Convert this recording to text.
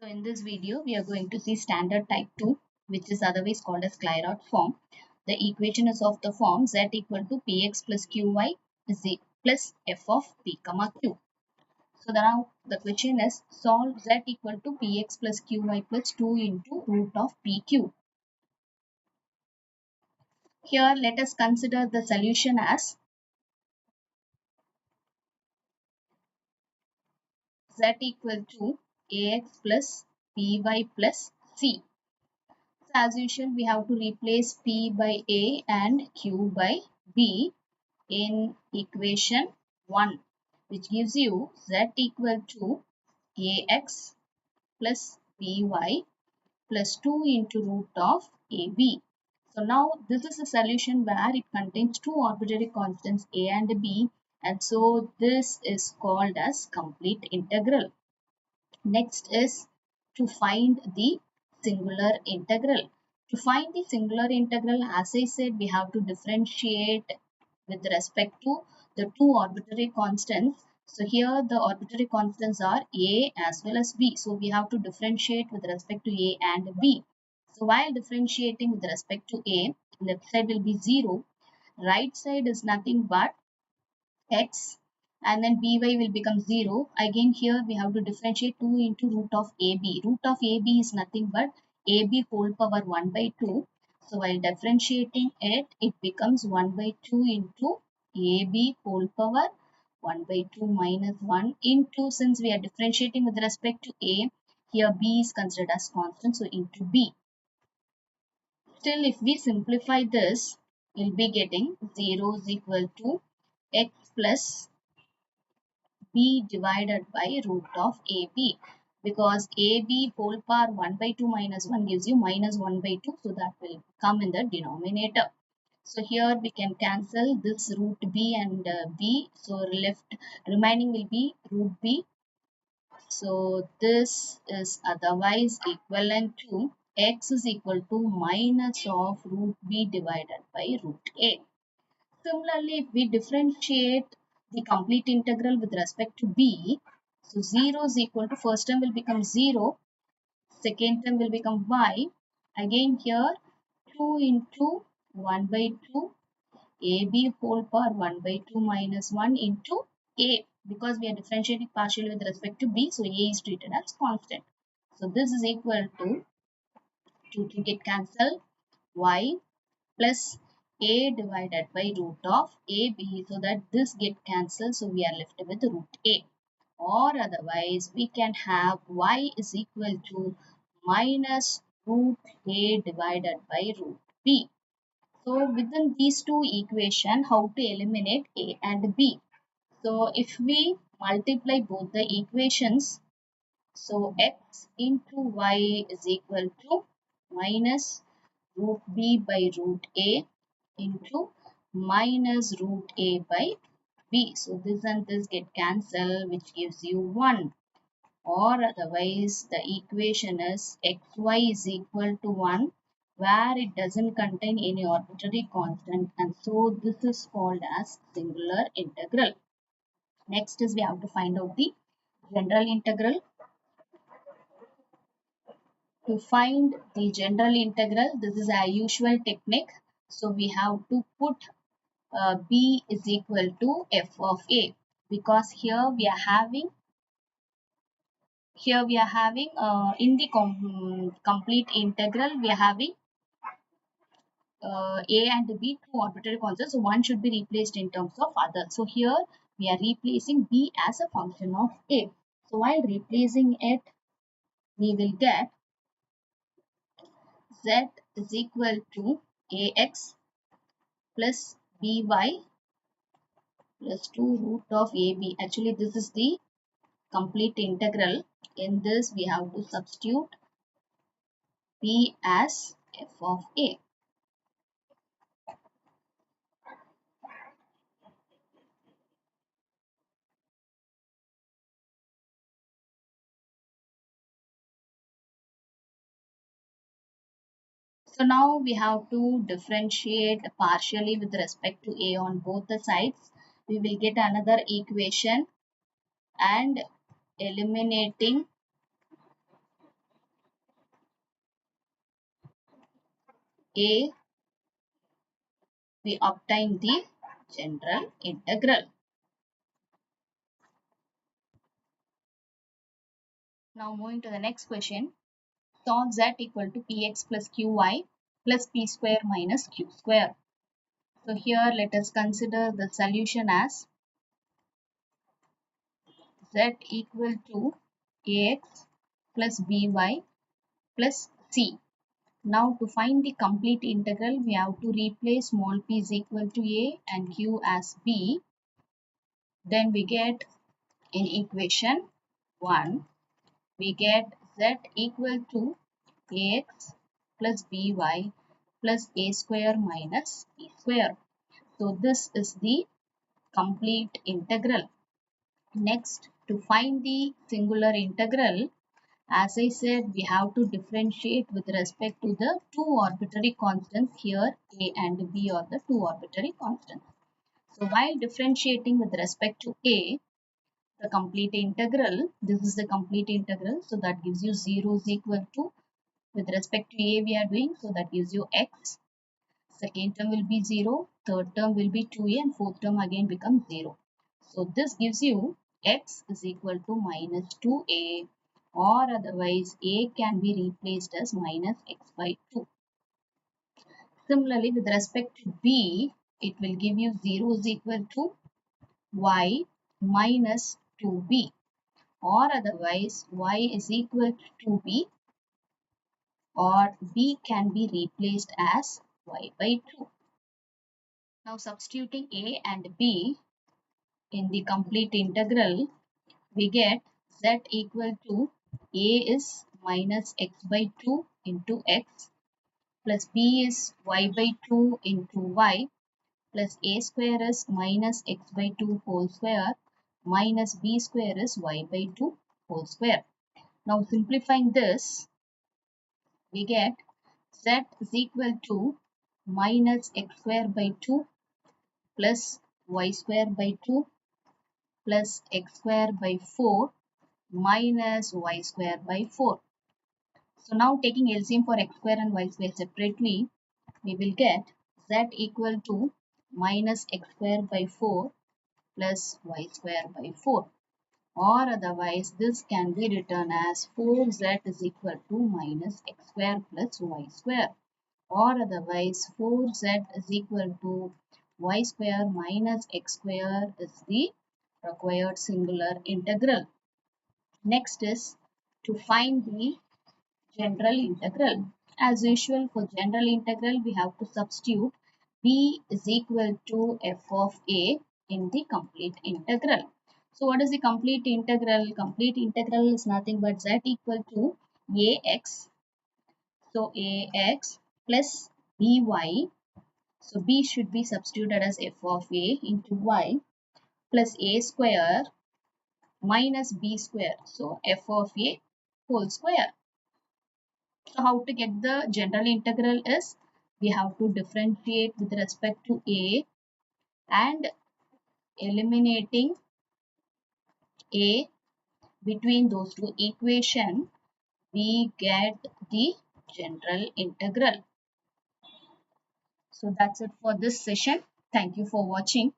So in this video, we are going to see standard type 2, which is otherwise called as Clairaut form. The equation is of the form z equal to px plus qy z plus f of p comma q. So now the question is solve z equal to px plus qy plus 2 into root of pq. Here let us consider the solution as z equal to ax plus py plus c. So as usual, we have to replace P by A and Q by B in equation 1, which gives you Z equal to AX plus BY plus 2 into root of AB. So now this is a solution where it contains two arbitrary constants A and B, and so this is called as complete integral. Next is to find the singular integral. To find the singular integral, as I said, we have to differentiate with respect to the two arbitrary constants. So here the arbitrary constants are A as well as B. So we have to differentiate with respect to A and B. So while differentiating with respect to A, left side will be 0. Right side is nothing but x, and then by will become 0. Again here we have to differentiate 2 into root of ab. Root of ab is nothing but ab whole power 1 by 2. So while differentiating it, it becomes 1 by 2 into ab whole power 1 by 2 minus 1 into, since we are differentiating with respect to a, here b is considered as constant, so into b. Still, if we simplify this, we'll be getting 0 is equal to x plus b divided by root of ab, because ab whole power 1 by 2 minus 1 gives you minus 1 by 2, so that will come in the denominator. So here we can cancel this root b and b, so left remaining will be root b. So this is otherwise equivalent to x is equal to minus of root b divided by root a. Similarly, if we differentiate the complete integral with respect to b, so 0 is equal to, first term will become 0, second term will become y. Again here 2 into 1 by 2 ab whole power 1 by 2 minus 1 into a, because we are differentiating partially with respect to b, so a is treated as constant. So this is equal to 2 get cancelled, y plus a divided by root of ab, so that this get cancelled, so we are left with root a. Or otherwise we can have y is equal to minus root a divided by root b. So within these two equations, how to eliminate a and b? So if we multiply both the equations, so x into y is equal to minus root b by root a into minus root a by b. So this and this get cancelled, which gives you 1. Or otherwise the equation is xy is equal to 1, where it doesn't contain any arbitrary constant, and so this is called as singular integral. Next is we have to find out the general integral. To find the general integral, this is our usual technique. So we have to put b is equal to f of a, because here we are having in the complete integral we are having a and b, two arbitrary constants, so one should be replaced in terms of other. So here we are replacing b as a function of a. So while replacing it, we will get z is equal to ax plus by plus 2 root of ab. Actually this is the complete integral. In this we have to substitute b as f of a. So now we have to differentiate partially with respect to a on both the sides. We will get another equation, and eliminating a, we obtain the general integral. Now moving to the next question. Solve z equal to px plus qy plus p square minus q square. So here let us consider the solution as z equal to ax plus by plus c. Now to find the complete integral, we have to replace small p is equal to a and q as b. Then we get in equation 1, we get z equal to ax plus by plus a square minus b square. So this is the complete integral. Next, to find the singular integral, as I said, we have to differentiate with respect to the two arbitrary constants. Here a and b are the two arbitrary constants. So while differentiating with respect to a, the complete integral, this is the complete integral, so that gives you 0 is equal to, with respect to a we are doing, so that gives you x. Second term will be 0, third term will be 2a, and fourth term again becomes 0. So this gives you x is equal to minus 2a, or otherwise a can be replaced as minus x by 2. Similarly, with respect to b, it will give you 0 is equal to y minus 2b, or otherwise y is equal to 2b, or b can be replaced as y by 2. Now substituting a and b in the complete integral, we get z equal to a is minus x by 2 into x plus b is y by 2 into y plus a square is minus x by 2 whole square minus b square is y by 2 whole square. Now simplifying this, we get z is equal to minus x square by 2 plus y square by 2 plus x square by 4 minus y square by 4. So now taking LCM for x square and y square separately, we will get z equal to minus x square by 4 plus y square by 4. Or otherwise, this can be written as 4z is equal to minus x square plus y square. Or otherwise, 4z is equal to y square minus x square is the required singular integral. Next is to find the general integral. As usual, for general integral, we have to substitute b is equal to f of a in the complete integral. So what is the complete integral? Complete integral is nothing but z equal to ax. So ax plus by. So b should be substituted as f of a into y plus a square minus b square. So f of a whole square. So how to get the general integral is, we have to differentiate with respect to a, and eliminating a between those two equations, we get the general integral. So that's it for this session. Thank you for watching.